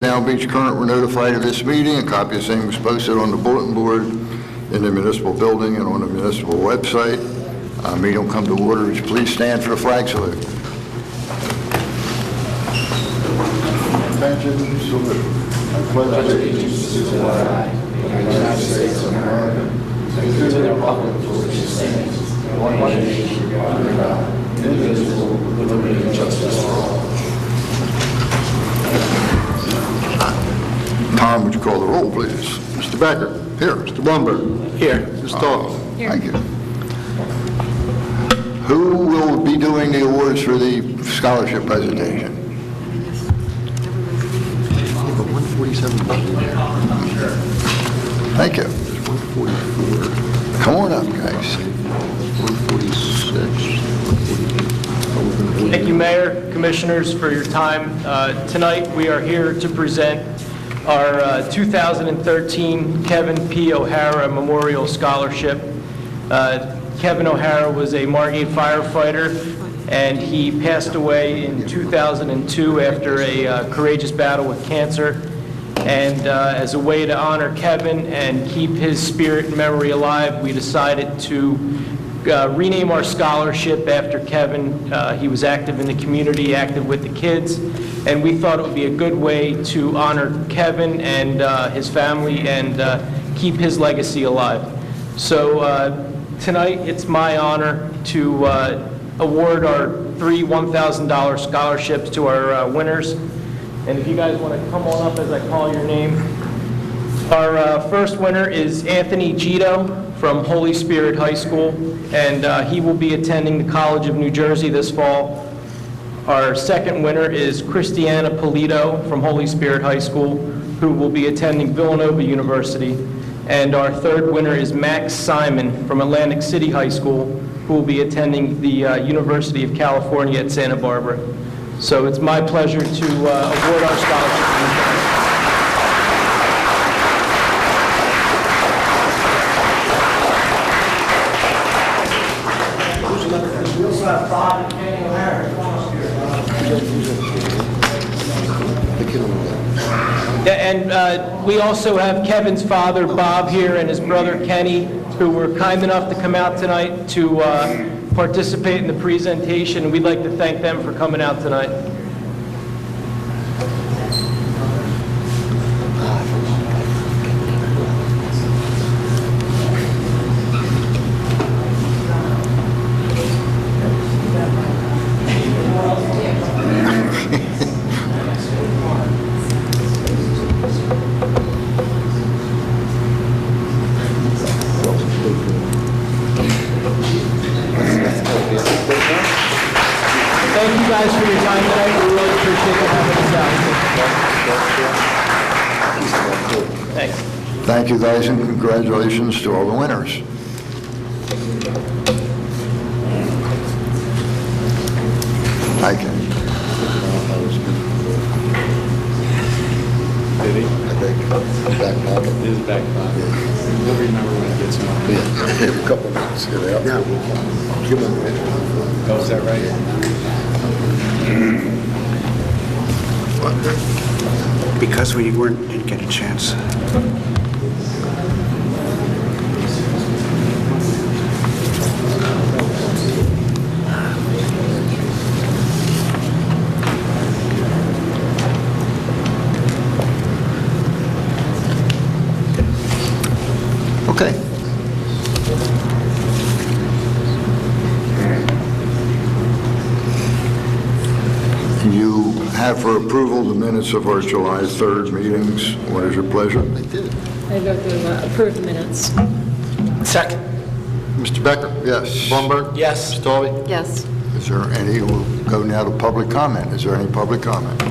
Now Beach Current were notified of this meeting. A copy of the same was posted on the bulletin board in the municipal building and on the municipal website. Meeting will come to order. Would you please stand for the flag salute? Attention, salute. I pledge allegiance to the flag of the United States of America and to the republic for which it stands, one nation, under God, indivisible, with liberty and justice for all. Tom, would you call the roll, please? Mr. Becker. Here. Mr. Blumberg. Here. Ms. Stahl. Here. Thank you. Who will be doing the awards for the scholarship presentation? Thank you. 144. Come on up, guys. 146. Thank you, Mayor, Commissioners, for your time. Tonight, we are here to present our 2013 Kevin P. O'Hara Memorial Scholarship. Kevin O'Hara was a Margate firefighter, and he passed away in 2002 after a courageous battle with cancer. And as a way to honor Kevin and keep his spirit and memory alive, we decided to rename our scholarship after Kevin. He was active in the community, active with the kids, and we thought it would be a good way to honor Kevin and his family and keep his legacy alive. So tonight, it's my honor to award our 3 $1,000 scholarships to our winners. And if you guys want to come on up as I call your name. Our first winner is Anthony Gito from Holy Spirit High School, and he will be attending the College of New Jersey this fall. Our second winner is Christiana Polito from Holy Spirit High School, who will be attending Villanova University. And our third winner is Max Simon from Atlantic City High School, who will be attending the University of California at Santa Barbara. So it's my pleasure to award our scholarship. We also have Bob and Kenny O'Hara. And we also have Kevin's father, Bob, here, and his brother, Kenny, who were kind enough to come out tonight to participate in the presentation. We'd like to thank them for coming out tonight. Thank you guys for your time tonight. We really appreciate you having us out. Thanks. Thank you, guys, and congratulations to all the winners. Thank you. Did he? I think back pocket. His back pocket. He'll remember when it gets him up. Yeah, a couple minutes. Get out. Yeah. Give him a minute. Oh, is that right? Because we didn't get a chance. Okay. You have for approval the minutes of our July 3rd meetings. What is your pleasure? I did. I vote to approve the minutes. Second. Mr. Becker? Yes. Blumberg? Yes. Ms. Taube? Yes. Is there any, we'll go now to public comment. Is there any public comment?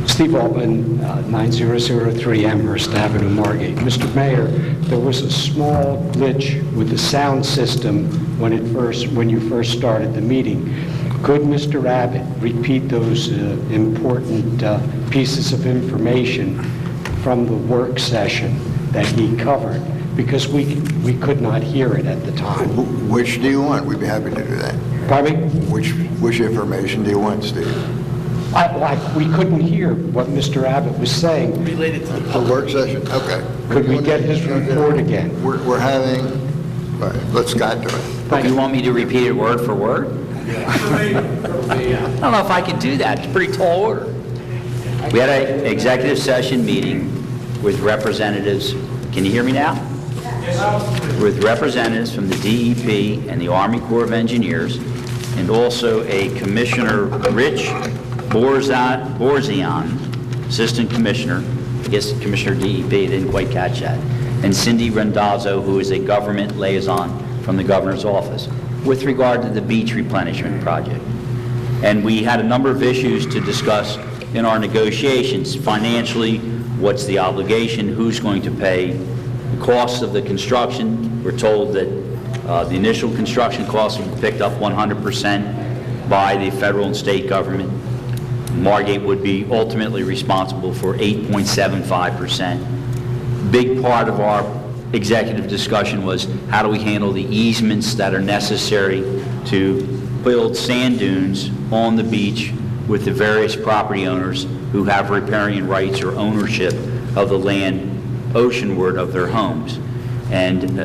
Steve Altman, 9003 Amherst Avenue, Margate. Mr. Mayor, there was a small glitch with the sound system when you first started the meeting. Could Mr. Abbott repeat those important pieces of information from the work session that he covered? Because we could not hear it at the time. Which do you want? We'd be happy to do that. Pardon me? Which information do you want, Steve? We couldn't hear what Mr. Abbott was saying. The work session? Okay. Could we get his report again? We're having, all right, let Scott do it. You want me to repeat it word for word? I don't know if I can do that. It's a pretty tall order. We had an executive session meeting with representatives, can you hear me now? With representatives from the DEP and the Army Corps of Engineers, and also a Commissioner Rich Borzian, Assistant Commissioner, I guess Commissioner DEP, didn't quite catch that, and Cindy Randazzo, who is a government liaison from the Governor's Office, with regard to the beach replenishment project. And we had a number of issues to discuss in our negotiations. Financially, what's the obligation, who's going to pay, the cost of the construction. We're told that the initial construction costs will be picked up 100% by the federal and state government. Margate would be ultimately responsible for 8.75%. Big part of our executive discussion was how do we handle the easements that are necessary to build sand dunes on the beach with the various property owners who have riparian rights or ownership of the land oceanward of their homes. And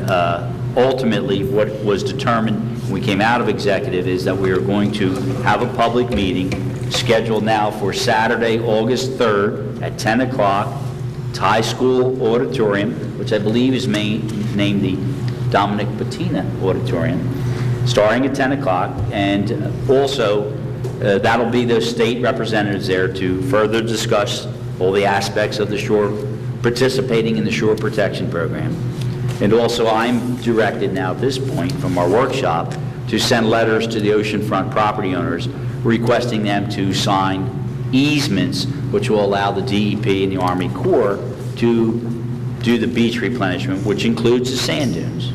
ultimately, what was determined when we came out of executive is that we are going to have a public meeting scheduled now for Saturday, August 3rd at 10 o'clock, Thai School Auditorium, which I believe is named the Dominic Patina Auditorium, starting at 10 o'clock. And also, that'll be the state representatives there to further discuss all the aspects of the shore, participating in the shore protection program. And also, I'm directed now at this point from our workshop to send letters to the oceanfront property owners requesting them to sign easements which will allow the DEP and the Army Corps to do the beach replenishment, which includes the sand dunes.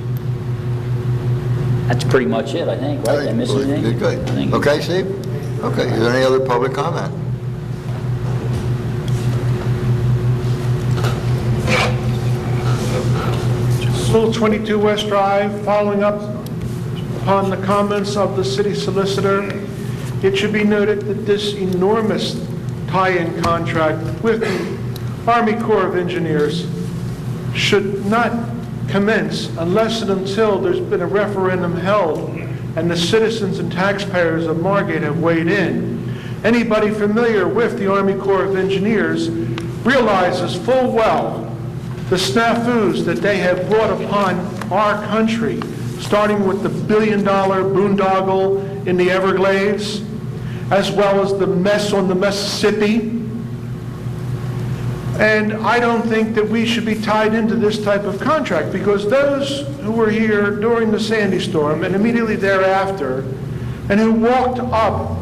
That's pretty much it, I think, right? Did I miss anything? You're good. I think- Okay, Steve? Okay, is there any other public comment? Rule 22 West Drive, following up upon the comments of the city solicitor, it should be noted that this enormous tie-in contract with the Army Corps of Engineers should not commence unless and until there's been a referendum held and the citizens and taxpayers of Margate have weighed in. Anybody familiar with the Army Corps of Engineers realizes full well the snafus that they have brought upon our country, starting with the billion-dollar boondoggle in the Everglades, as well as the mess on the Mississippi. And I don't think that we should be tied into this type of contract, because those who were here during the Sandy storm and immediately thereafter, and who walked up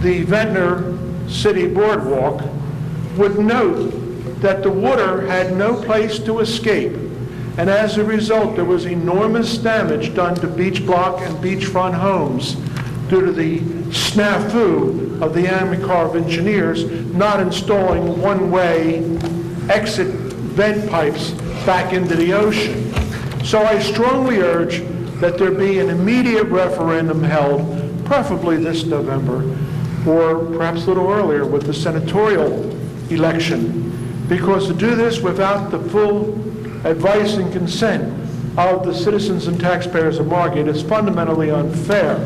the Ventnor City Boardwalk, would note that the water had no place to escape, and as a result there was enormous damage done to beach block and beachfront homes due to the snafu of the Army Corps of Engineers not installing one-way exit vent pipes back into the ocean. So I strongly urge that there be an immediate referendum held, preferably this November, or perhaps a little earlier with the senatorial election, because to do this without the full advice and consent of the citizens and taxpayers of Margate is fundamentally unfair.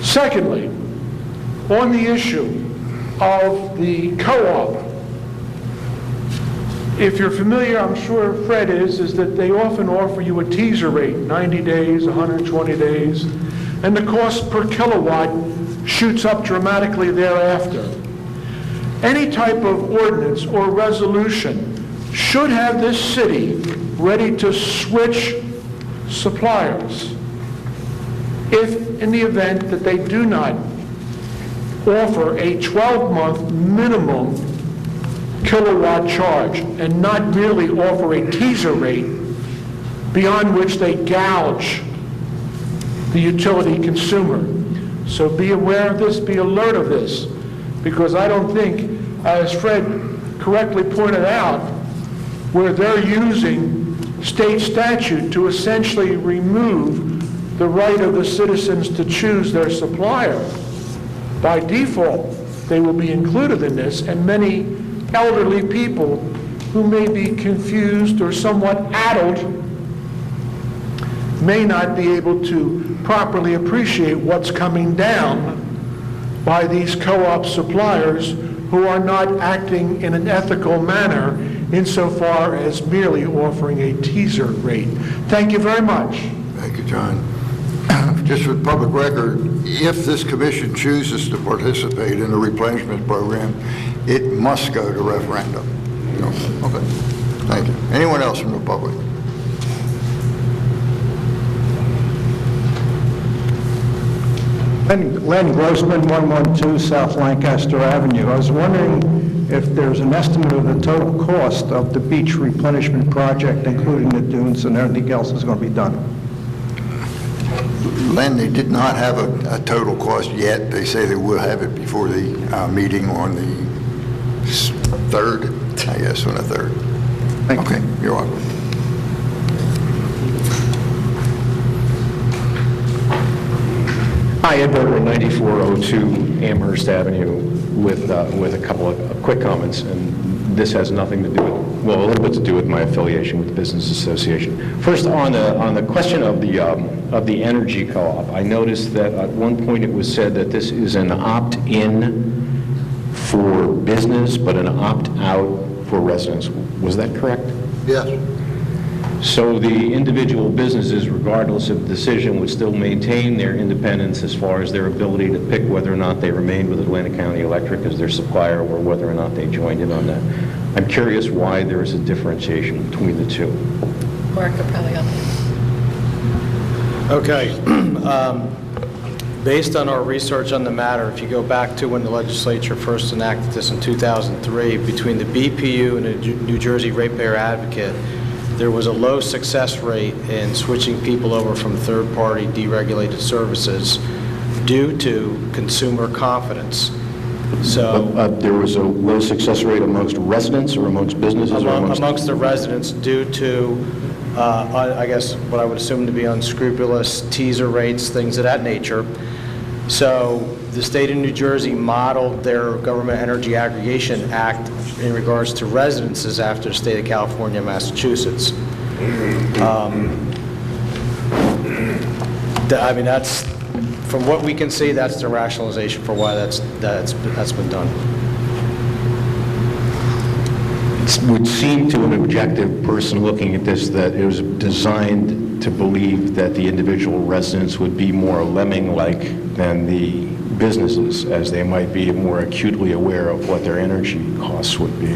Secondly, on the issue of the co-op, if you're familiar, I'm sure Fred is that they often offer you a teaser rate, 90 days, 120 days, and the cost per kilowatt shoots up dramatically thereafter. Any type of ordinance or resolution should have this city ready to switch suppliers if in the event that they do not offer a 12-month minimum kilowatt charge and not merely offer a teaser rate beyond which they gouge the utility consumer. So be aware of this, be alert of this, because I don't think, as Fred correctly pointed out, where they're using state statute to essentially remove the right of the citizens to choose their supplier. By default, they will be included in this, and many elderly people who may be confused or somewhat addled may not be able to properly appreciate what's coming down by these co-op suppliers who are not acting in an ethical manner insofar as merely offering a teaser rate. Thank you very much. Thank you, John. Just for the public record, if this commission chooses to participate in the replenishment program, it must go to referendum. Okay. Thank you. Anyone else from the public? Len Grossman, 112 South Lancaster Avenue. I was wondering if there's an estimate of the total cost of the beach replenishment project, including the dunes and everything else that's going to be done. Len, they did not have a total cost yet. They say they will have it before the meeting on the 3rd, I guess, on the 3rd. Thank you. Okay, you're welcome. Hi, Ed Berger, 9402 Amherst Avenue, with a couple of quick comments, and this has nothing to do with, well, a little bit to do with my affiliation with the Business Association. First, on the question of the energy co-op, I noticed that at one point it was said that this is an opt-in for business, but an opt-out for residents. Was that correct? Yes. So the individual businesses, regardless of the decision, would still maintain their independence as far as their ability to pick whether or not they remained with Atlantic County Electric as their supplier or whether or not they joined in on that. I'm curious why there is a differentiation between the two. Mark could probably help you. Okay. Based on our research on the matter, if you go back to when the legislature first enacted this in 2003, between the BPU and the New Jersey Ratepayer Advocate, there was a low success rate in switching people over from third-party deregulated services due to consumer confidence. So There was a low success rate amongst residents or amongst businesses? amongst the residents due to, I guess, what I would assume to be unscrupulous teaser rates, things of that nature. So the state of New Jersey modeled their Government Energy Aggregation Act in regards to residences after the state of California and Massachusetts. I mean, that's, from what we can see, that's the rationalization for why that's been done. It would seem to an objective person looking at this that it was designed to believe that the individual residents would be more lemming-like than the businesses, as they might be more acutely aware of what their energy costs would be.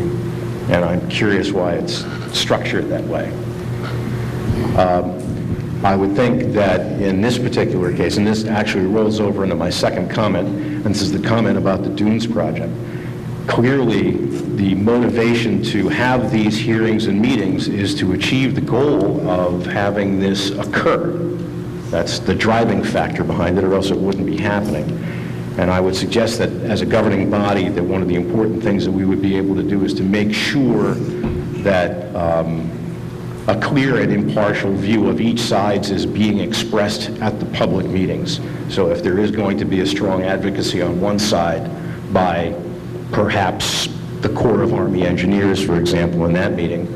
And I'm curious why it's structured that way. I would think that in this particular case, and this actually rolls over into my second comment, and this is the comment about the Dunes project, clearly the motivation to have these hearings and meetings is to achieve the goal of having this occur. That's the driving factor behind it, or else it wouldn't be happening. And I would suggest that as a governing body, that one of the important things that we would be able to do is to make sure that a clear and impartial view of each side is being expressed at the public meetings. So if there is going to be a strong advocacy on one side by perhaps the Corps of Army Engineers, for example, in that meeting,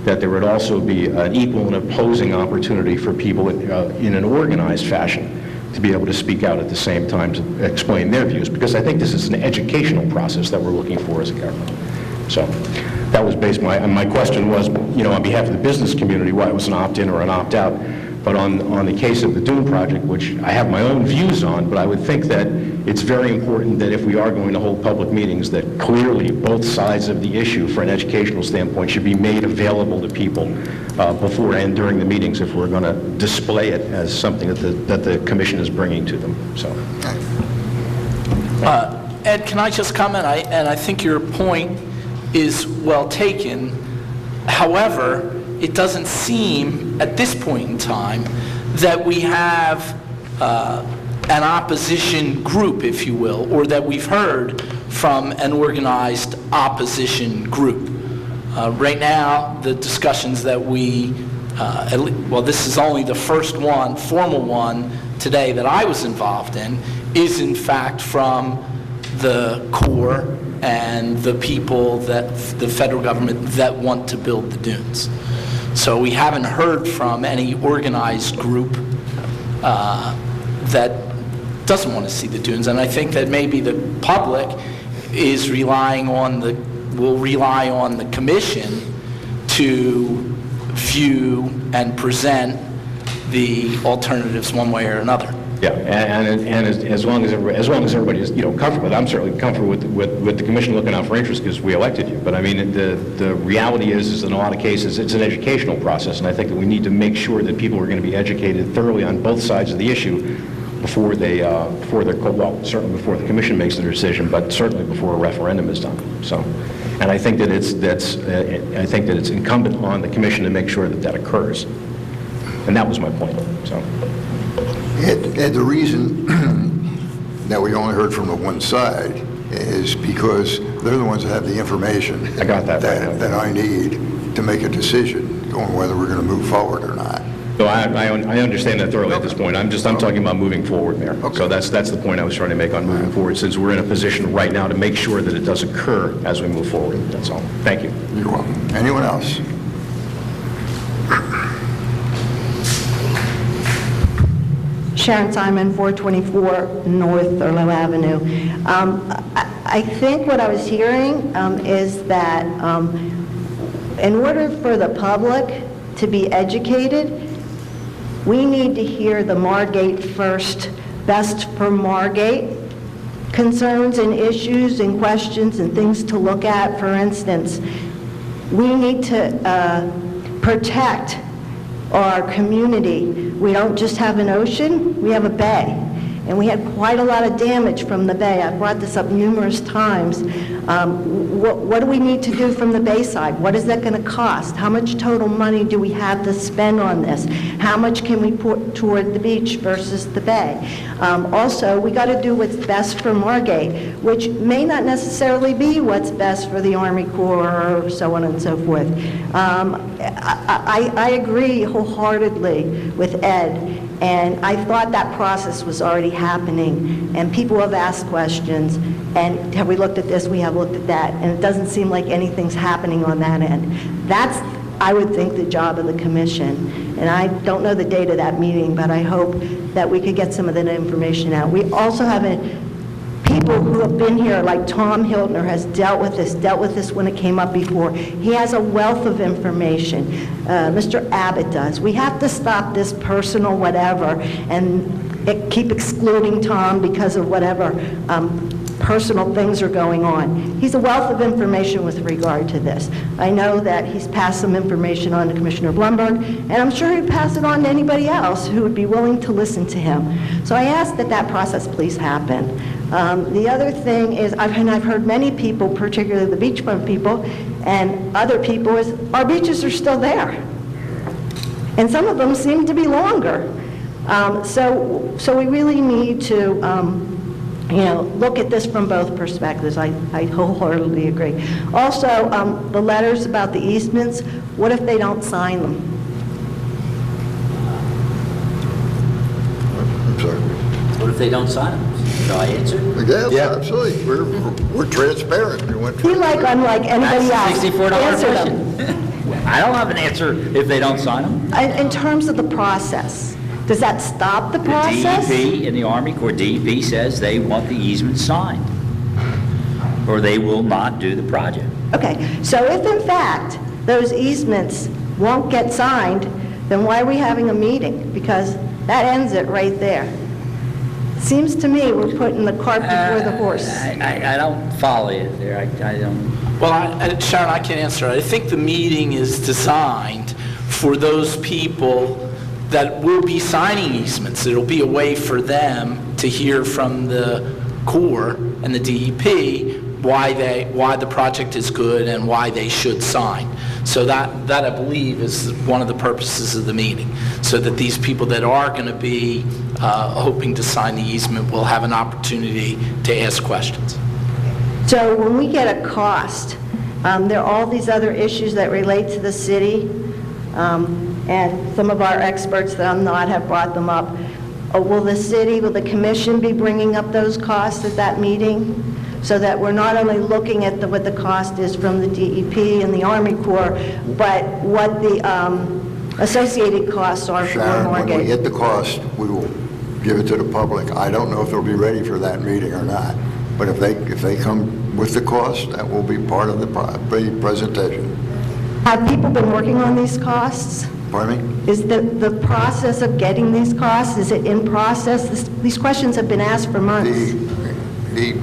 that there would also be an equal and opposing opportunity for people in an organized fashion to be able to speak out at the same time to explain their views, because I think this is an educational process that we're looking for as a government. So that was based, my question was, you know, on behalf of the business community, why it was an opt-in or an opt-out. But on the case of the Dune project, which I have my own views on, but I would think that it's very important that if we are going to hold public meetings, that clearly both sides of the issue for an educational standpoint should be made available to people before and during the meetings if we're going to display it as something that the commission is bringing to them. So, Ed, can I just comment? I think your point is well taken. However, it doesn't seem at this point in time that we have an opposition group, if you will, or that we've heard from an organized opposition group. Right now, the discussions that we well, this is only the first one, formal one today that I was involved in, is in fact from the Corps and the people that, the federal government that want to build the dunes. So we haven't heard from any organized group that doesn't want to see the dunes, and I think that maybe the public is will rely on the commission to view and present the alternatives one way or another. Yeah, and as long as everybody is, comfortable with it, I'm certainly comfortable with the commission looking out for interest because we elected you. But I mean, the reality is in a lot of cases, it's an educational process, and I think that we need to make sure that people are going to be educated thoroughly on both sides of the issue before certainly before the commission makes their decision, but certainly before a referendum is done. So, and I think that it's incumbent on the commission to make sure that occurs. And that was my point. So. And the reason that we only heard from the one side is because they're the ones that have the information I got that I need to make a decision on whether we're going to move forward or not. So I understand that thoroughly at this point. I'm talking about moving forward, Mayor. Okay. So that's the point I was trying to make on moving forward, since we're in a position right now to make sure that it does occur as we move forward. That's all. Thank you. You're welcome. Anyone else? Sharon Simon, 424 North Thurlow Avenue. I think what I was hearing is that in order for the public to be educated, we need to hear the Margate First Best for Margate concerns and issues and questions and things to look at. For instance, we need to protect our community. We don't just have an ocean, we have a bay. And we had quite a lot of damage from the bay. I've brought this up numerous times. What do we need to do from the bayside? What is that going to cost? How much total money do we have to spend on this? How much can we put toward the beach versus the bay? Also, we got to do what's best for Margate, which may not necessarily be what's best for the Army Corps or so on and so forth. I agree wholeheartedly with Ed. And I thought that process was already happening, and people have asked questions, and have we looked at this, we have looked at that, and it doesn't seem like anything's happening on that end. That's, I would think, the job of the commission. And I don't know the date of that meeting, but I hope that we could get some of that information out. We also have people who have been here, like Tom Hiltner has dealt with this when it came up before. He has a wealth of information. Mr. Abbott does. We have to stop this personal whatever and keep excluding Tom because of whatever personal things are going on. He's a wealth of information with regard to this. I know that he's passed some information on to Commissioner Blumberg, and I'm sure he'd pass it on to anybody else who would be willing to listen to him. So I ask that that process please happen. The other thing is, I've heard many people, particularly the beachfront people and other people, is our beaches are still there. And some of them seem to be longer. So we really need to look at this from both perspectives. I wholeheartedly agree. Also, the letters about the easements, what if they don't sign them? I'm sorry. What if they don't sign them? Shall I answer? Yes, absolutely. We're transparent. We went through Unlike anybody else. That's a $64 Answer question. them. I don't have an answer if they don't sign them. In terms of the process, does that stop the process? The DEP and the Army Corps, DEP says they want the easement signed, or they will not do the project. Okay, so if in fact those easements won't get signed, then why are we having a meeting? Because that ends it right there. Seems to me we're putting the cart before the horse. I don't follow you there. I don't. Well, Sharon, I can answer. I think the meeting is designed for those people that will be signing easements. It'll be a way for them to hear from the Corps and the DEP why the project is good and why they should sign. So that I believe is one of the purposes of the meeting, so that these people that are going to be hoping to sign the easement will have an opportunity to ask questions. So when we get a cost, there are all these other issues that relate to the city, and some of our experts that I'm not have brought them up. Will the commission be bringing up those costs at that meeting? So that we're not only looking at what the cost is from the DEP and the Army Corps, but what the associated costs are for Sharon, when we Margate. get the cost, we will give it to the public. I don't know if they'll be ready for that meeting or not, but if they come with the cost, that will be part of the presentation. Have people been working on these costs? Pardon me? Is the process of getting these costs, is it in process? These questions have been asked for months. The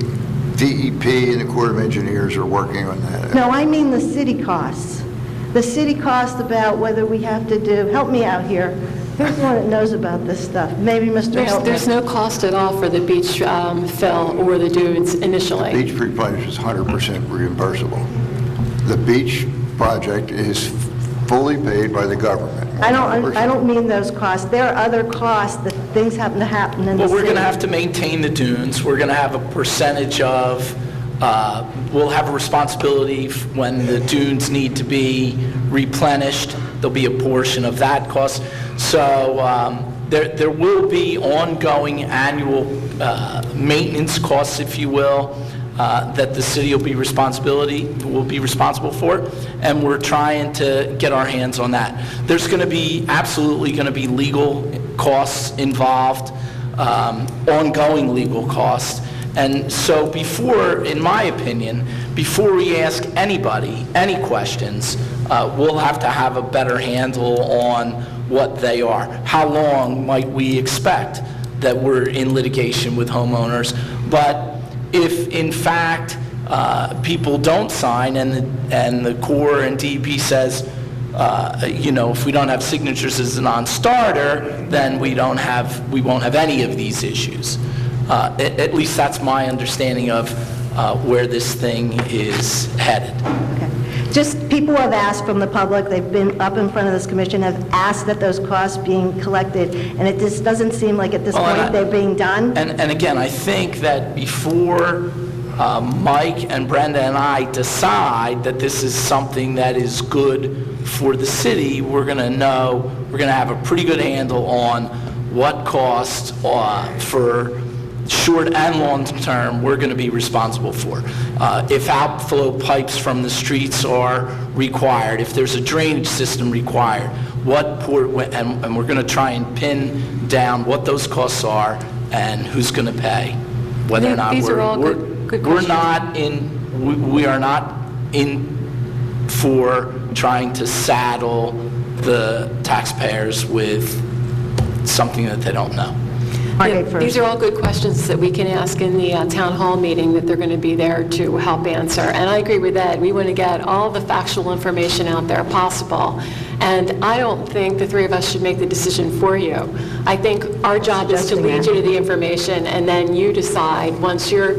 DEP and the Corps of Engineers are working on that. No, I mean the city costs. The city cost about whether we have to do, help me out here. Who's the one that knows about this stuff? Maybe Mr. Hilton. There's no cost at all for the beach fill or the dunes initially. Beach replenish is 100% reimbursable. The beach project is fully paid by the government. I don't mean those costs. There are other costs that things happen to happen in the Well, city. we're going to have to maintain the dunes. We're going to have a percentage of, we'll have a responsibility when the dunes need to be replenished. There'll be a portion of that cost. So there will be ongoing annual maintenance costs, if you will, that the city will be responsible for, and we're trying to get our hands on that. There's going to be, absolutely going to be legal costs involved, ongoing legal costs, and so before, in my opinion, before we ask anybody any questions, we'll have to have a better handle on what they are. How long might we expect that we're in litigation with homeowners? But if, in fact, people don't sign and the Corps and DEP says, if we don't have signatures as a non-starter, then we won't have any of these issues. At least that's my understanding of where this thing is headed. Okay. Just people have asked from the public, they've been up in front of this commission, have asked that those costs being collected, and it just doesn't seem like at this point they're being done. And again, I think that before Mike and Brenda and I decide that this is something that is good for the city, we're going to have a pretty good handle on what costs for short and long term we're going to be responsible for. If outflow pipes from the streets are required, if there's a drainage system required, and we're going to try and pin down what those costs are and who's going to pay. Whether or not These are all good questions. We are not in for trying to saddle the taxpayers with something that they don't know. These are all good questions that we can ask in the town hall meeting that they're going to be there to help answer. And I agree with Ed. We want to get all the factual information out there possible. And I don't think the three of us should make the decision for you. I think our job is to lead you to the information, and then you decide once you're,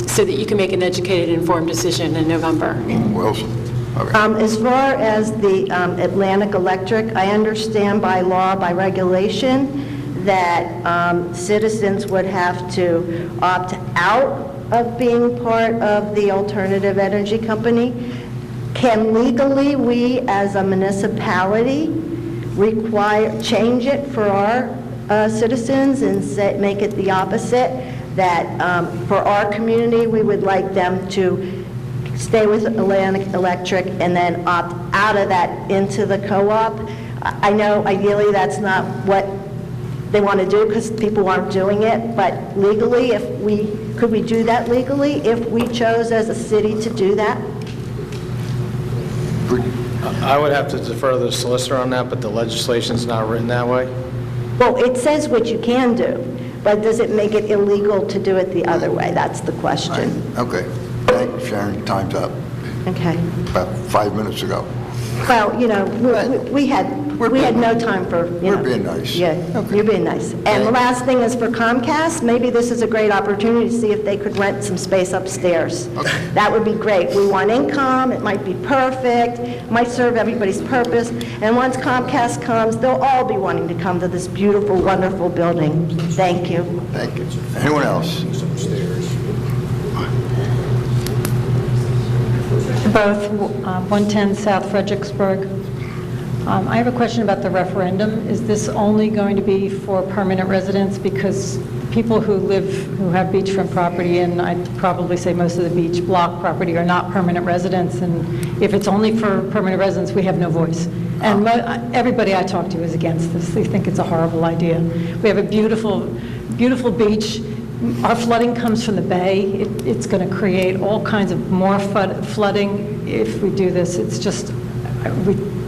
so that you can make an educated, informed decision in November. Wilson. Okay. As far as the Atlantic Electric, I understand by law, by regulation, that citizens would have to opt out of being part of the alternative energy company. Can legally we, as a municipality, change it for our citizens and make it the opposite? That for our community, we would like them to stay with Atlantic Electric and then opt out of that into the co-op. I know ideally that's not what they want to do because people aren't doing it, but legally, could we do that legally if we chose as a city to do that? I would have to defer to the solicitor on that, but the legislation's not written that way. Well, it says what you can do, but does it make it illegal to do it the other way? That's the question. Okay. Thank you, Sharon. Time's up. Okay. About 5 minutes ago. Well, we had no time for, We're being nice. Yeah, you're being nice. And the last thing is for Comcast, maybe this is a great opportunity to see if they could rent some space upstairs. Okay. That would be great. We want income, it might be perfect, it might serve everybody's purpose, and once Comcast comes, they'll all be wanting to come to this beautiful, wonderful building. Thank you. Thank you. Anyone else? Both 110 South Fredericksburg. I have a question about the referendum. Is this only going to be for permanent residents? Because people who have beachfront property, and I'd probably say most of the beach block property, are not permanent residents, and if it's only for permanent residents, we have no voice. And everybody I talk to is against this. They think it's a horrible idea. We have a beautiful, beautiful beach. Our flooding comes from the bay. It's going to create all kinds of more flooding if we do this. It's just,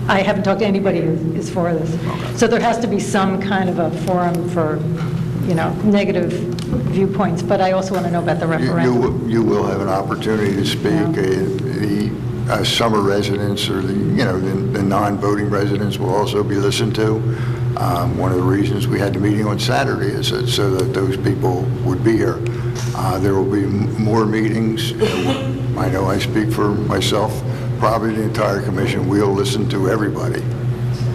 I haven't talked to anybody who is for this. So there has to be some kind of a forum for, negative viewpoints, but I also want to know about the referendum. You will have an opportunity to speak. The summer residents or the non-voting residents will also be listened to. One of the reasons we had the meeting on Saturday is so that those people would be here. There will be more meetings. I know I speak for myself, probably the entire commission. We'll listen to everybody.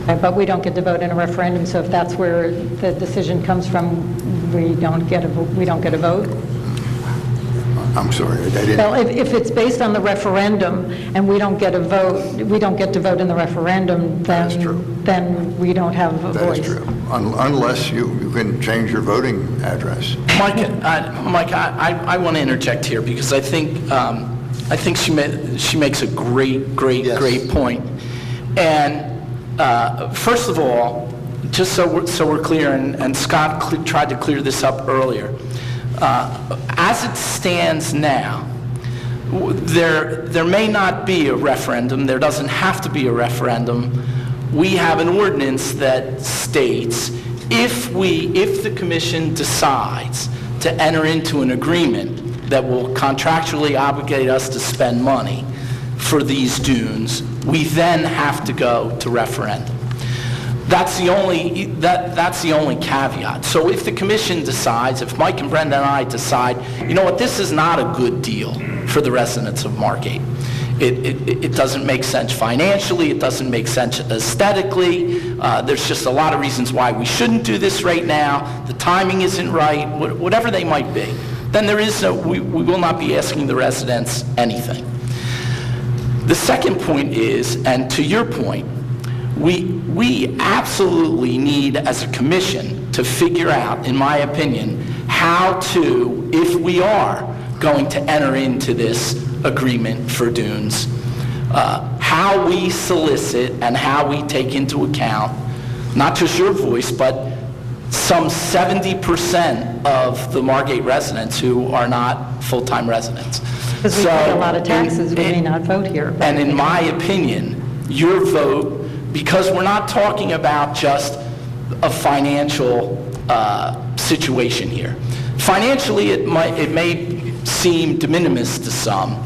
But we don't get to vote in a referendum, so if that's where the decision comes from, we don't get a vote? I'm sorry, I didn't... Well, if it's based on the referendum and we don't get a vote, we don't get to vote in the referendum, then we don't have a voice. That is true. Unless you can change your voting address. Mike, I want to interject here because I think she makes a great point. And first of all, just so we're clear, and Scott tried to clear this up earlier, as it stands now, there may not be a referendum. There doesn't have to be a referendum. We have an ordinance that states if the commission decides to enter into an agreement that will contractually obligate us to spend money for these dunes, we then have to go to referendum. That's the only caveat. So if the commission decides, if Mike and Brenda and I decide, you know what, this is not a good deal for the residents of Margate. It doesn't make sense financially, it doesn't make sense aesthetically, there's just a lot of reasons why we shouldn't do this right now, the timing isn't right, whatever they might be, then we will not be asking the residents anything. The second point is, and to your point, we absolutely need, as a commission, to figure out, in my opinion, how to, if we are going to enter into this agreement for dunes, how we solicit and how we take into account, not just your voice, but some 70% of the Margate residents who are not full-time residents. Because we pay a lot of taxes, we may not vote here. And in my opinion, your vote, because we're not talking about just a financial situation here. Financially, it may seem de minimis to some.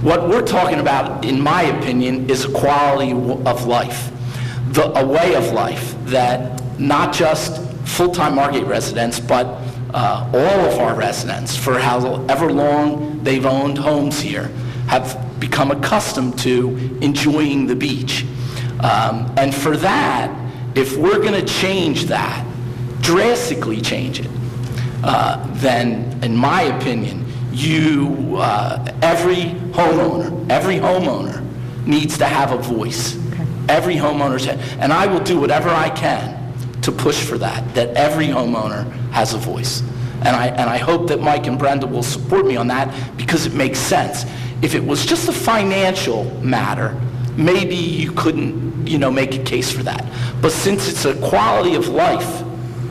What we're talking about, in my opinion, is a quality of life, a way of life that not just full-time Margate residents, but all of our residents, for however long they've owned homes here, have become accustomed to enjoying the beach. And for that, if we're going to change that, drastically change it, then, in my opinion, every homeowner needs to have a voice. Okay. Every homeowner's, and I will do whatever I can to push for that every homeowner has a voice. And I hope that Mike and Brenda will support me on that because it makes sense. If it was just a financial matter, maybe you couldn't, make a case for that. But since it's a quality of life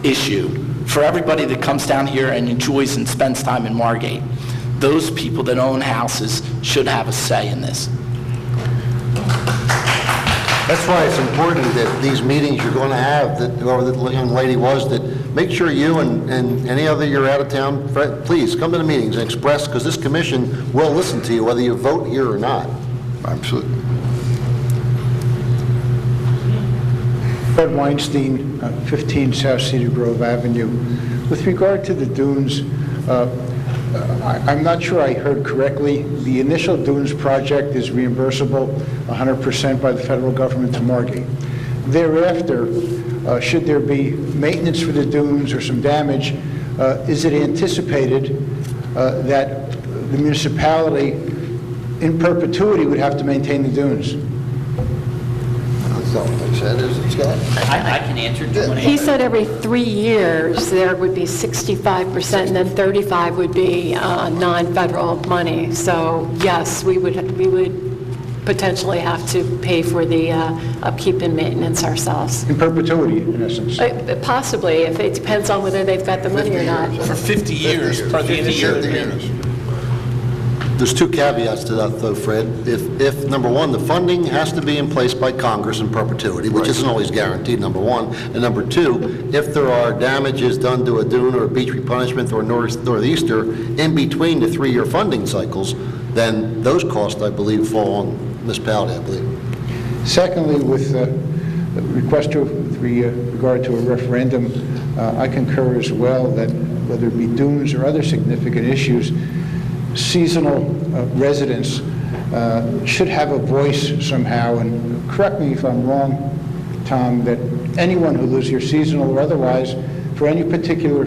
issue for everybody that comes down here and enjoys and spends time in Margate, those people that own houses should have a say in this. That's why it's important that these meetings you're going to have, that whoever the young lady was, that make sure you and any other you're out of town, please come to the meetings and express, because this commission will listen to you whether you vote here or not. Absolutely. Fred Weinstein, 15 South Cedar Grove Avenue. With regard to the dunes, I'm not sure I heard correctly. The initial dunes project is reimbursable 100% by the federal government to Margate. Thereafter, should there be maintenance for the dunes or some damage, is it anticipated that the municipality in perpetuity would have to maintain the dunes? No, like I said, it's got... I can answer. Do you want to He answer? said every 3 years, there would be 65%, and then 35 would be non-federal money. So yes, we would potentially have to pay for the upkeep and maintenance ourselves. In perpetuity, in essence. Possibly, if it depends on whether they've got the money or not. For 50 years, per the end of the year. There's two caveats to that, though, Fred. If, number one, the funding has to be in place by Congress in perpetuity, which isn't always guaranteed, number one, and number two, if there are damages done to a dune or a beach replenishment or northeaster in between the 3-year funding cycles, then those costs, I believe, fall on municipality, I believe. Secondly, with request with regard to a referendum, I concur as well that whether it be dunes or other significant issues, seasonal residents should have a voice somehow, and correct me if I'm wrong, Tom, that anyone who lives here, seasonal or otherwise, for any particular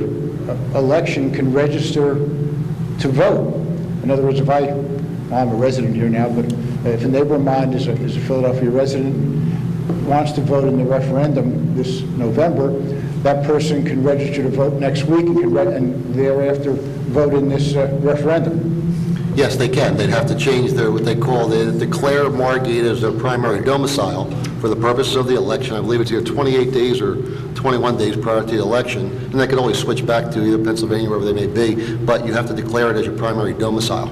election can register to vote. In other words, I'm a resident here now, but if a neighbor of mine is a Philadelphia resident, wants to vote in the referendum this November, that person can register to vote next week and thereafter vote in this referendum. Yes, they can. They'd have to change what they call, they declare Margate as their primary domicile for the purposes of the election. I believe it's either 28 days or 21 days prior to the election, and they can always switch back to either Pennsylvania, wherever they may be, but you have to declare it as your primary domicile.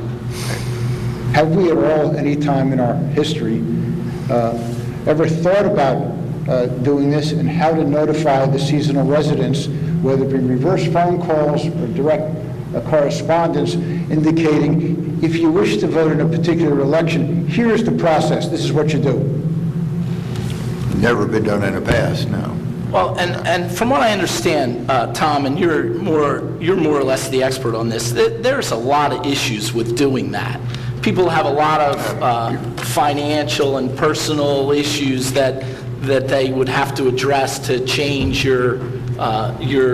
Have we at all, any time in our history, ever thought about doing this and how to notify the seasonal residents, whether it be reverse phone calls or direct correspondence, indicating if you wish to vote in a particular election, here's the process, this is what you do? Never been done in the past, no. Well, and from what I understand, Tom, and you're more or less the expert on this, there's a lot of issues with doing that. People have a lot of financial and personal issues that they would have to address to change your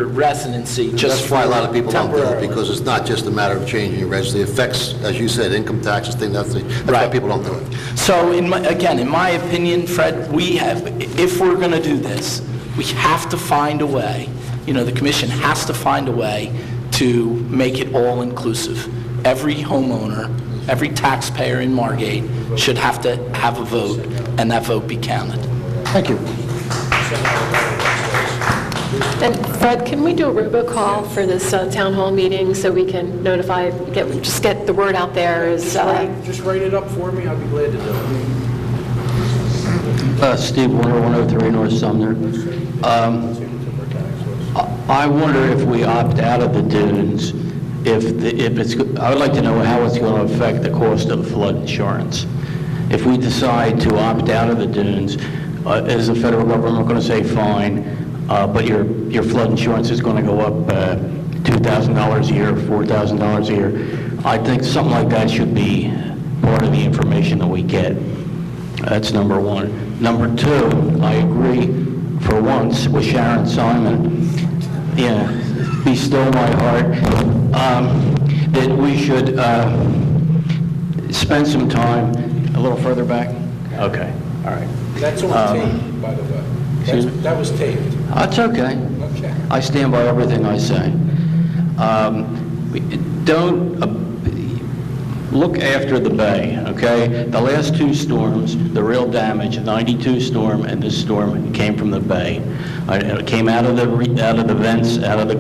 residency. That's why a lot of people don't do it, because it's not just a matter of changing your residency. It affects, as you said, income taxes, that's why people don't do it. So, in my opinion, Fred, if we're going to do this, we have to find a way, the commission has to find a way to make it all-inclusive. Every homeowner, every taxpayer in Margate should have to have a vote, and that vote be counted. Thank you. And Fred, can we do a robocall for this town hall meeting so we can notify, just get the word out there? Just write it up for me, I'll be glad to do it. Steve Warner, 103 North Sumner. I wonder if we opt out of the dunes, I would like to know how it's going to affect the cost of flood insurance. If we decide to opt out of the dunes, is the federal government going to say, fine, but your flood insurance is going to go up $2,000 a year, $4,000 a year? I think something like that should be part of the information that we get. That's number one. Number two, I agree for once with Sharon Simon, be still my heart, that we should spend some time a little further back. Okay, all right. That's on tape, by the way. That was taped. That's okay. Okay. I stand by everything I say. Don't look after the bay, okay? The last two storms, the real damage, 92 storm and this storm, came from the bay. It came out of the vents, out of the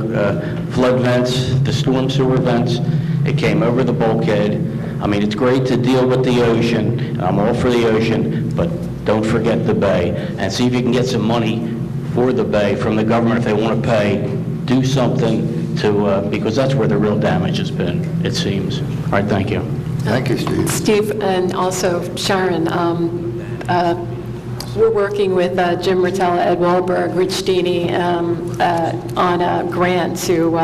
flood vents, the storm sewer vents. It came over the bulkhead. I mean, it's great to deal with the ocean, and I'm all for the ocean, but don't forget the bay. And see if you can get some money for the bay from the government if they want to pay. Do something to, because that's where the real damage has been, it seems. All right, thank you. Thank you, Steve. Steve, and also Sharon, we're working with Jim Rotella, Ed Wahlberg, Rich Steeney on a grant to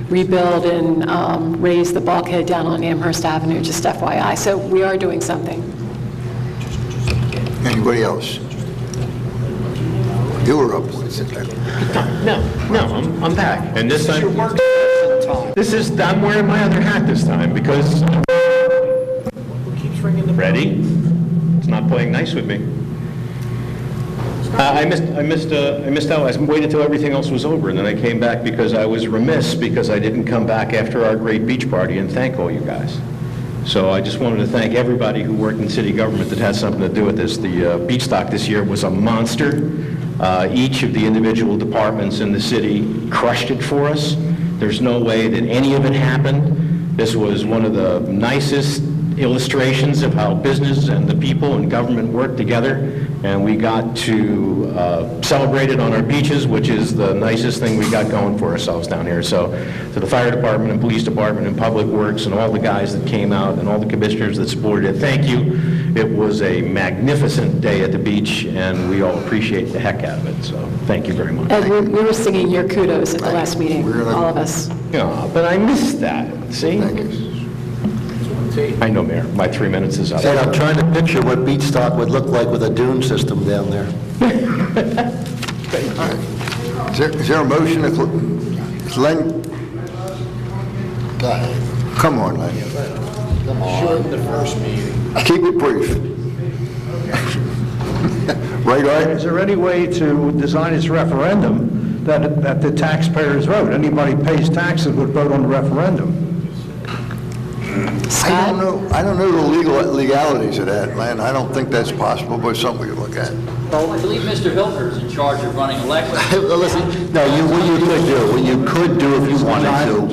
rebuild and raise the bulkhead down on Amherst Avenue, just FYI. So we are doing something. Anybody else? You were up. No, I'm back. And this time, I'm wearing my other hat this time because ready? It's not playing nice with me. I missed out. I waited till everything else was over, and then I came back because I was remiss because I didn't come back after our great beach party and thank all you guys. So I just wanted to thank everybody who worked in city government that had something to do with this. The beach stock this year was a monster. Each of the individual departments in the city crushed it for us. There's no way that any of it happened. This was one of the nicest illustrations of how business and the people and government work together, and we got to celebrate it on our beaches, which is the nicest thing we got going for ourselves down here. So to the fire department and police department and public works and all the guys that came out and all the commissioners that supported it, thank you. It was a magnificent day at the beach, and we all appreciate the heck out of it, so thank you very much. Ed, we were singing your kudos at the last meeting, all of us. Yeah, but I missed that, see? I know, Mayor, my 3 minutes is up. And I'm trying to picture what beach stock would look like with a dune system down there. Is there a motion to, Len? Go ahead. Come on, Len. Shorten the first meeting. Keep it brief. Right, Art? Is there any way to design this referendum that the taxpayers vote? Anybody pays taxes would vote on the referendum. I don't know the legalities of that, Len. I don't think that's possible, but it's something we could look at. Well, I believe Mr. Hilker is in charge of running elections. Listen, no, what you could do if you wanted to,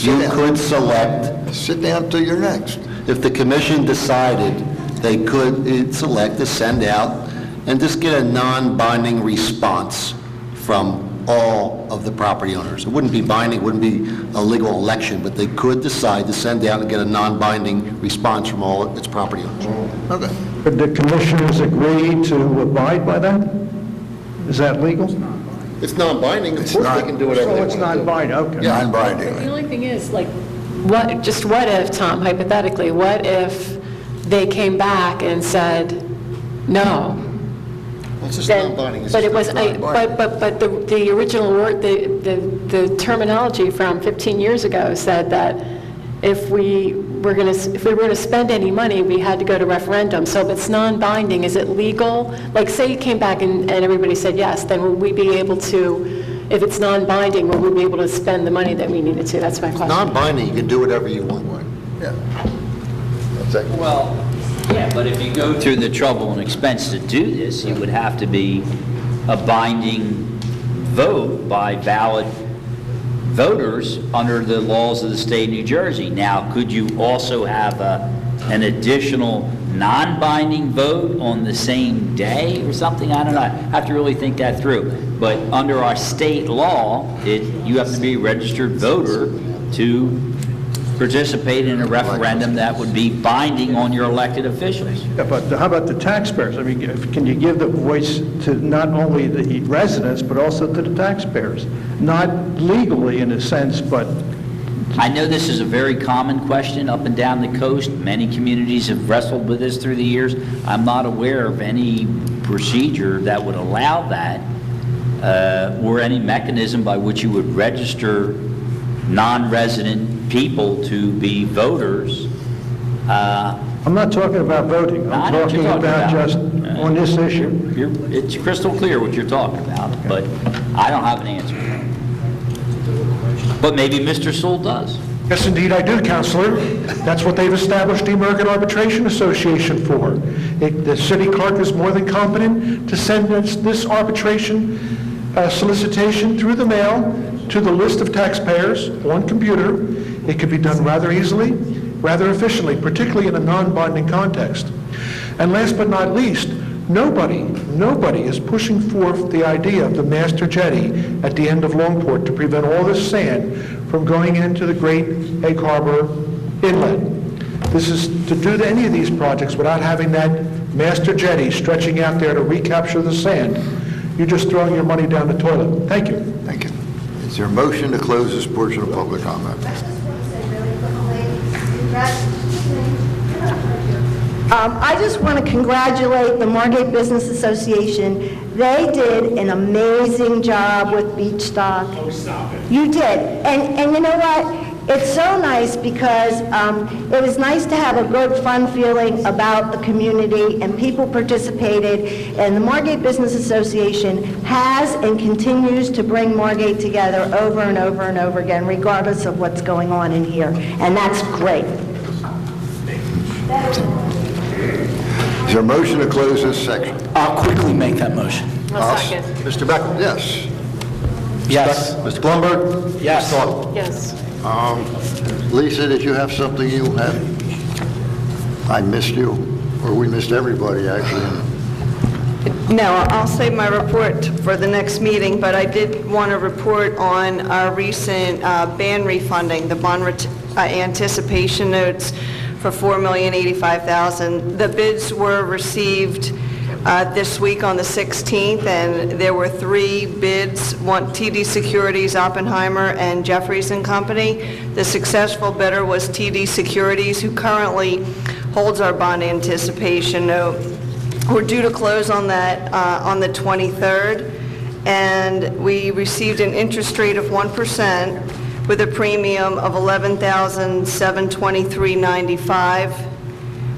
you could select. Sit down till you're next. If the commission decided, they could select to send out and just get a non-binding response from all of the property owners. It wouldn't be binding, it wouldn't be a legal election, but they could decide to send out and get a non-binding response from all its property owners. Okay. Could the commissioners agree to abide by that? Is that legal? It's non-binding, of course they can do whatever they So want it's to do. non-binding, okay. Yeah, I'm binding. The only thing is, like, What if, Tom, hypothetically, what if they came back and said, no? Well, it's just Then- non-binding. It's But just it was, non-binding. but the original word, the terminology from 15 years ago said that if we were going to spend any money, we had to go to referendum. So if it's non-binding, is it legal? Like, say you came back and everybody said yes, then would we be able to, if it's non-binding, will we be able to spend the money that we needed to? That's my question. Non-binding, you can do whatever you want. Yeah. That's it. Well, yeah, but if you go through the trouble and expense to do this, it would have to be a binding vote by valid voters under the laws of the state of New Jersey. Now, could you also have an additional non-binding vote on the same day or something? I don't know. I have to really think that through. But under our state law, you have to be a registered voter to participate in a referendum that would be binding on your elected officials. Yeah, but how about the taxpayers? I mean, can you give the voice to not only the residents, but also to the taxpayers? Not legally in a sense, but... I know this is a very common question up and down the coast. Many communities have wrestled with this through the years. I'm not aware of any procedure that would allow that or any mechanism by which you would register non-resident people to be voters. I'm not talking about voting. I'm talking about just on this issue. It's crystal clear what you're talking about, but I don't have an answer. But maybe Mr. Sewell does. Yes, indeed, I do, Counselor. That's what they've established the American Arbitration Association for. The city clerk is more than competent to send this arbitration solicitation through the mail to the list of taxpayers on computer. It could be done rather easily, rather efficiently, particularly in a non-binding context. And last but not least, nobody is pushing forth the idea of the master jetty at the end of Longport to prevent all this sand from going into the Great Egg Harbor Inlet. This is to do any of these projects without having that master jetty stretching out there to recapture the sand. You're just throwing your money down the toilet. Thank you. Thank you. Is there a motion to close this portion of public comment? I just want to congratulate the Margate Business Association. They did an amazing job with beach stock. Oh, stop it. You did. And you know what? It's so nice because it was nice to have a good, fun feeling about the community, and people participated, and the Margate Business Association has and continues to bring Margate together over and over and over again, regardless of what's going on in here, and that's great. Is there a motion to close this section? I'll quickly make that motion. Mr. Beck, yes. Yes. Mr. Blumberg? Yes. Ms. Aug? Yes. Lisa, did you have something you had? I missed you, or we missed everybody, actually. No, I'll save my report for the next meeting, but I did want to report on our recent bond refunding, the bond anticipation notes for $4,085,000. The bids were received this week on the 16th, and there were 3 bids, one TD Securities, Oppenheimer, and Jeffries and Company. The successful bidder was TD Securities, who currently holds our bond anticipation note. We're due to close on that on the 23rd, and we received an interest rate of 1% with a premium of $11,723.95,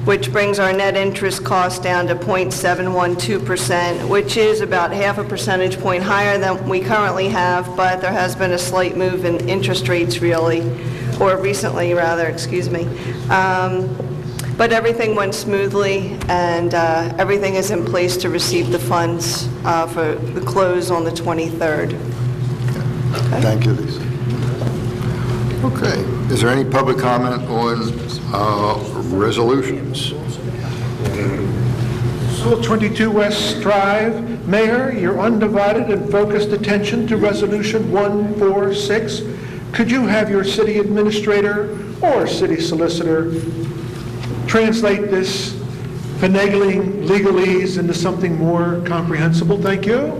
which brings our net interest cost down to 0.712%, which is about half a percentage point higher than we currently have, but there has been a slight move in interest rates recently, excuse me. But everything went smoothly, and everything is in place to receive the funds for the close on the 23rd. Okay. Thank you, Lisa. Okay. Is there any public comment on resolutions? 22 West Drive. Mayor, your undivided and focused attention to Resolution 146. Could you have your city administrator or city solicitor translate this finagling legalese into something more comprehensible? Thank you.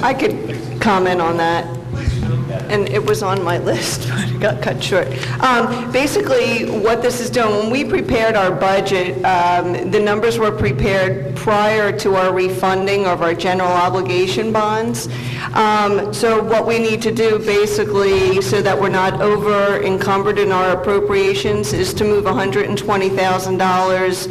I could comment on that, and it was on my list, but it got cut short. Basically, what this is doing, when we prepared our budget, the numbers were prepared prior to our refunding of our general obligation bonds. So what we need to do, basically, so that we're not over encumbered in our appropriations, is to move $120,000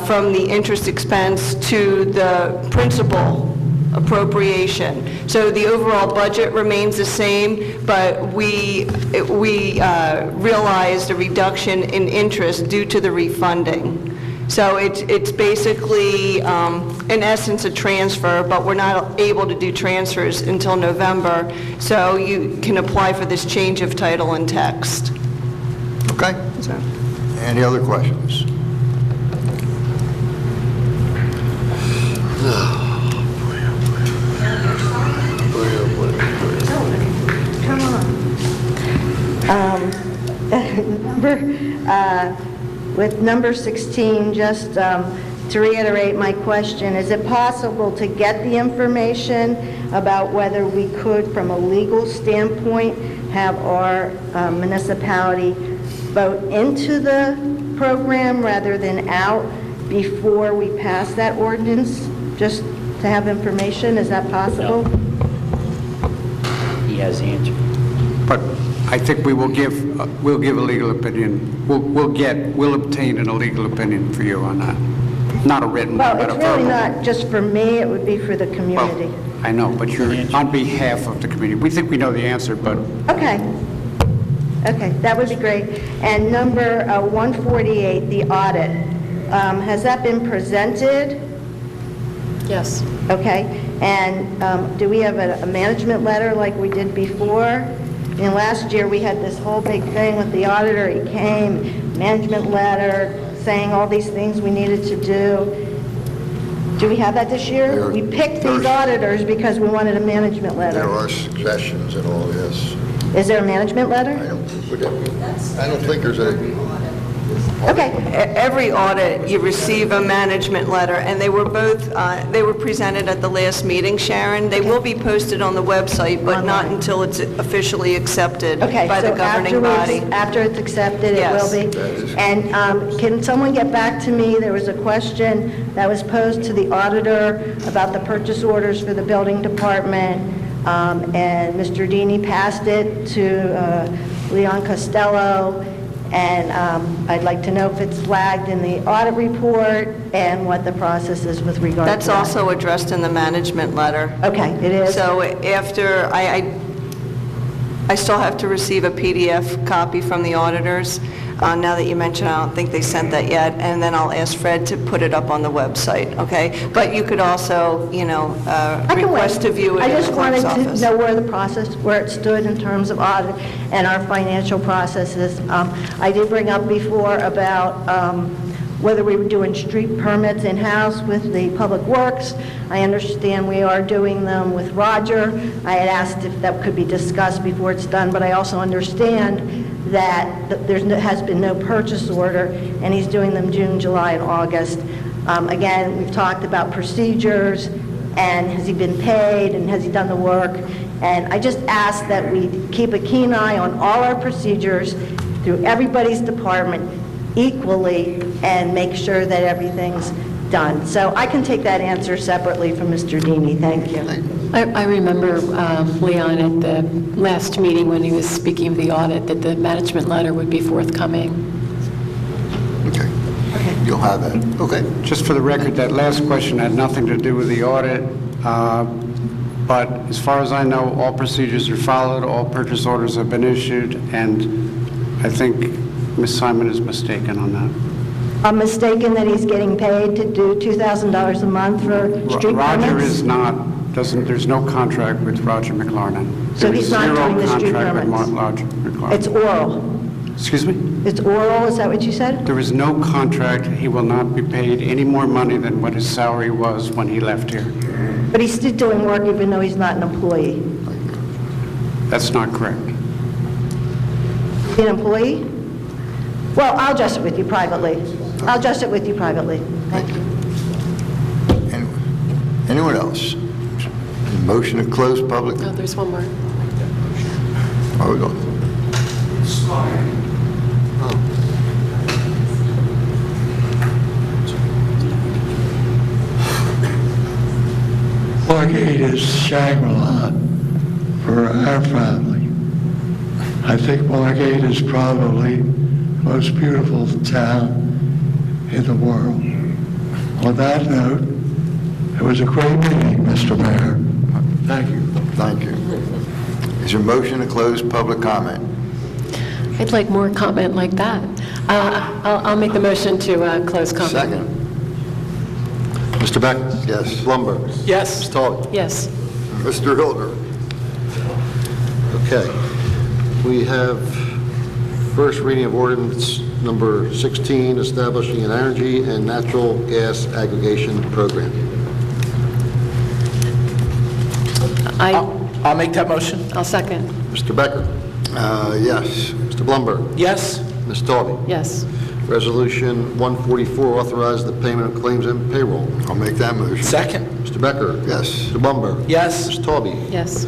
from the interest expense to the principal appropriation. So the overall budget remains the same, but we realized a reduction in interest due to the refunding. So it's basically, in essence, a transfer, but we're not able to do transfers until November, so you can apply for this change of title and text. Okay. Any other questions? Come on. With number 16, just to reiterate my question, is it possible to get the information about whether we could, from a legal standpoint, have our municipality vote into the program rather than out before we pass that ordinance, just to have information? Is that possible? He has the answer. But I think we'll give a legal opinion. We'll obtain a legal opinion for you on that. Not a written one, Well, but it's a really verbal. not just for me, it would be for the community. Well, I know, but you're on behalf of the community. We think we know the answer, but Okay. Okay, that would be great. And number 148, the audit, has that been presented? Yes. Okay, and do we have a management letter like we did before? And last year, we had this whole big thing with the auditor. He came, management letter, saying all these things we needed to do. Do we have that this year? We picked these auditors because we wanted a management letter. There are suggestions and all, yes. Is there a management letter? I don't think there's a... Okay. Every audit, you receive a management letter, and they were both, they were presented at the last meeting, Sharon. They will be posted on the website, but not until it's officially accepted by the governing body. After it's accepted, it will be? And can someone get back to me? There was a question that was posed to the auditor about the purchase orders for the building department. and Mr. Dini passed it to Leon Costello, and I'd like to know if it's flagged in the audit report and what the process is with regard to that. That's also addressed in the management letter. Okay, it is? So after, I still have to receive a PDF copy from the auditors. Now that you mention, I don't think they sent that yet, and then I'll ask Fred to put it up on the website, okay? But you could also, request to view it I in the just wanted clerk's to office. know where it stood in terms of audit and our financial processes. I did bring up before about whether we were doing street permits in-house with the Public Works. I understand we are doing them with Roger. I had asked if that could be discussed before it's done, but I also understand that there has been no purchase order, and he's doing them June, July, and August. Again, we've talked about procedures, and has he been paid, and has he done the work? And I just ask that we keep a keen eye on all our procedures through everybody's department equally, and make sure that everything's done. So I can take that answer separately from Mr. Dini. Thank you. I remember, Leon, at the last meeting when he was speaking of the audit, that the management letter would be forthcoming. Okay. You'll have that. Okay. Just for the record, that last question had nothing to do with the audit, but as far as I know, all procedures are followed, all purchase orders have been issued, and I think Ms. Simon is mistaken on that. I'm mistaken that he's getting paid to do $2,000 a month for street permits? Roger is not, there's no contract with Roger McLarnon. So he's not doing the street There is zero permits? contract with Roger McLarnon. It's oral? Excuse me? It's oral, is that what you said? There is no contract. He will not be paid any more money than what his salary was when he left here. But he's still doing work even though he's not an employee? That's not correct. Is he an employee? Well, I'll address it with you privately. I'll address it with you privately. Thank you. Anyone else? Motion to close public? Oh, there's one more. Are we going? Margate is Shangri-La for our family. I think Margate is probably the most beautiful town in the world. On that note, it was a great meeting, Mr. Mayor. Thank you. Thank you. Is there a motion to close public comment? I'd like more comment like that. I'll make the motion to close comment. Second. Mr. Beck? Yes. Blumberg? Yes. Ms. Tully? Yes. Mr. Hilder? Okay. We have first reading of ordinance number 16, establishing an energy and natural gas aggregation program. I'll make that motion. I'll second. Mr. Becker? Yes. Mr. Blumberg? Yes. Ms. Talby? Yes. Resolution 144 authorizes the payment of claims and payroll. I'll make that motion. Second. Mr. Becker? Yes. Mr. Blumberg? Yes. Ms. Talby? Yes.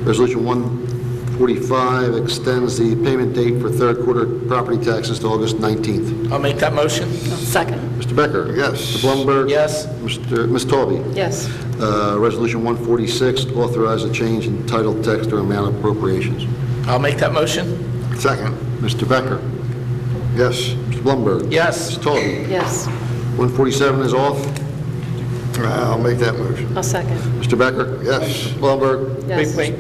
Resolution 145 extends the payment date for third quarter property taxes to August 19th. I'll make that motion. Second. Mr. Becker? Yes. Mr. Blumberg? Yes. Ms. Talby? Yes. Resolution 146 authorizes a change in title, text, or amount of appropriations. I'll make that motion. Second. Mr. Becker? Yes. Mr. Blumberg? Yes. Ms. Talby? Yes. 147 is off. I'll make that motion. I'll second. Mr. Becker? Yes. Blumberg? Yes. Wait.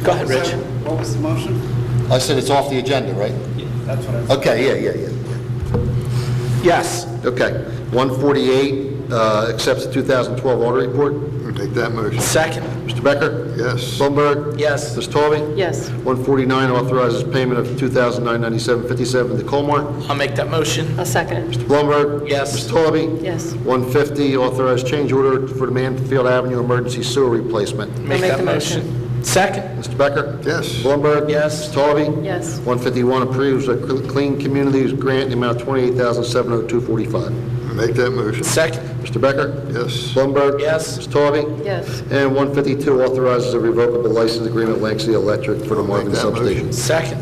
Go ahead, Rich. What was the motion? I said it's off the agenda, right? That's what I said. Okay, yeah. Yes. Okay. 148 accepts the 2012 audit report. We'll take that motion. Second. Mr. Becker? Yes. Blumberg? Yes. Ms. Talby? Yes. 149 authorizes payment of $2,997.57 to Colmar. I'll make that motion. I'll second. Mr. Blumberg? Yes. Ms. Talby? Yes. 150 authorized change order for the Manfield Avenue emergency sewer replacement. Make make that the motion. Second. Mr. Becker? Yes. Blumberg? Yes. Ms. Talby? Yes. 151 approves a Clean Communities grant in the amount of $28,702.45. Make that motion. Second. Mr. Becker? Yes. Blumberg? Yes. Ms. Talby? Yes. And 152 authorizes a revocable license agreement with Lancaster Electric for the Marvin substation. Second.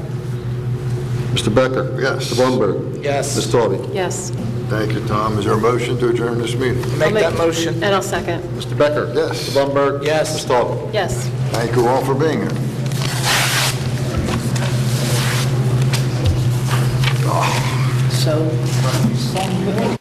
Mr. Becker? Yes. Mr. Blumberg? Yes. Ms. Talby? Yes. Thank you, Tom. Is there a motion to adjourn this meeting? Make that motion. And I'll second. Mr. Becker? Yes. Mr. Blumberg? Yes. Ms. Talby? Yes. Thank you all for being here. So